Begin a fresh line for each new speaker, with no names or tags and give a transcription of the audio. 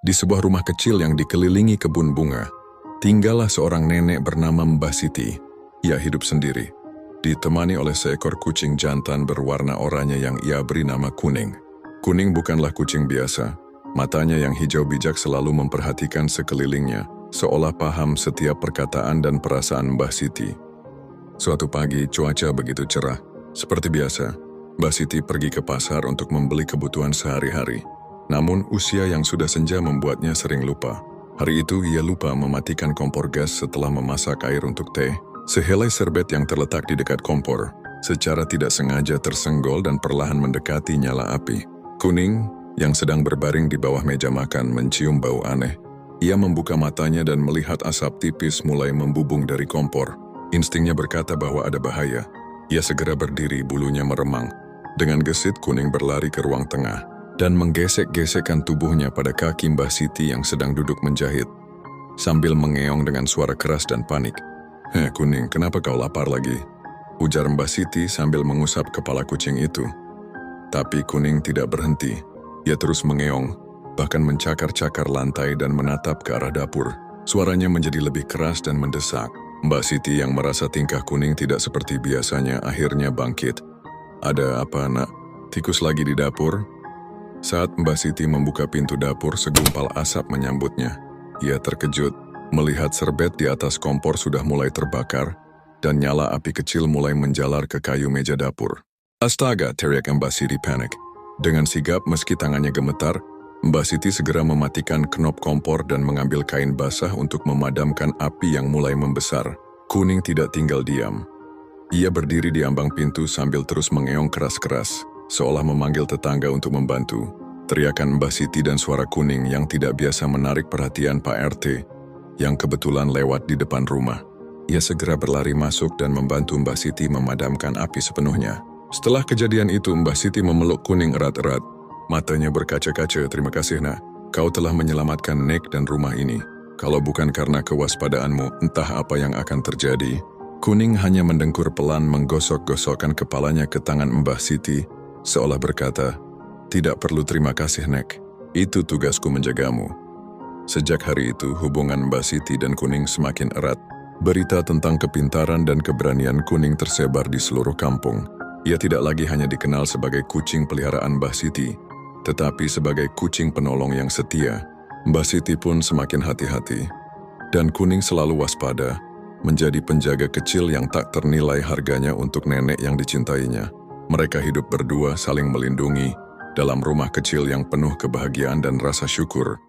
Di sebuah rumah kecil yang dikelilingi kebun bunga, tinggallah seorang nenek bernama Mbah Siti. Ia hidup sendiri, ditemani oleh seekor kucing jantan berwarna oranye yang ia beri nama Kuning. Kuning bukanlah kucing biasa. Matanya yang hijau bijak selalu memperhatikan sekelilingnya, seolah paham setiap perkataan dan perasaan Mbah Siti. Suatu pagi, cuaca begitu cerah. Seperti biasa, Mbah Siti pergi ke pasar untuk membeli kebutuhan sehari-hari. Namun, usia yang sudah senja membuatnya sering lupa. Hari itu, ia lupa mematikan kompor gas setelah memasak air untuk teh. Sehelai serbet yang terletak di dekat kompor, secara tidak sengaja tersenggol dan perlahan mendekati nyala api. Kuning, yang sedang berbaring di bawah meja makan, mencium bau aneh. Ia membuka matanya dan melihat asap tipis mulai membubung dari kompor. Instingnya berkata bahwa ada bahaya. Ia segera berdiri, bulunya meremang. Dengan gesit, Kuning berlari ke ruang tengah dan menggesek-gesekkan tubuhnya pada kaki Mbah Siti yang sedang duduk menjahit, sambil mengeong dengan suara keras dan panik. Kuning, kenapa kau lapar lagi?" ujar Mbah Siti sambil mengusap kepala kucing itu. Tapi Kuning tidak berhenti. Ia terus mengeong, bahkan mencakar-cakar lantai dan menatap ke arah dapur. Suaranya menjadi lebih keras dan mendesak. Mbah Siti yang merasa tingkah Kuning tidak seperti biasanya akhirnya bangkit. "Ada apa, nak? Tikus lagi di dapur?" Saat Mbah Siti membuka pintu dapur, segumpal asap menyambutnya. Ia terkejut melihat serbet di atas kompor sudah mulai terbakar dan nyala api kecil mulai menjalar ke kayu meja dapur. "Astaga!" teriak Mbah Siti panik. Dengan sigap meski tangannya gemetar, Mbah Siti segera mematikan knop kompor dan mengambil kain basah untuk memadamkan api yang mulai membesar. Kuning tidak tinggal diam. Ia berdiri di ambang pintu sambil terus mengeong keras-keras, seolah memanggil tetangga untuk membantu. Teriakan Mbah Siti dan suara Kuning yang tidak biasa menarik perhatian Pak RT, yang kebetulan lewat di depan rumah. Ia segera berlari masuk dan membantu Mbah Siti memadamkan api sepenuhnya. Setelah kejadian itu, Mbah Siti memeluk Kuning erat-erat. Matanya berkaca-kaca. "Terima kasih, nak. Kau telah menyelamatkan Nek dan rumah ini. Kalau bukan karena kewaspadaanmu, entah apa yang akan terjadi." Kuning hanya mendengkur pelan, menggosok-gosokkan kepalanya ke tangan Mbah Siti, seolah berkata, "Tidak perlu terima kasih, Nek. Itu tugasku menjagamu." Sejak hari itu, hubungan Mbah Siti dan Kuning semakin erat. Berita tentang kepintaran dan keberanian Kuning tersebar di seluruh kampung. Ia tidak lagi hanya dikenal sebagai kucing peliharaan Mbah Siti, tetapi sebagai kucing penolong yang setia. Mbah Siti pun semakin hati-hati, dan Kuning selalu waspada, menjadi penjaga kecil yang tak ternilai harganya untuk nenek yang dicintainya. Mereka hidup berdua saling melindungi dalam rumah kecil yang penuh kebahagiaan dan rasa syukur.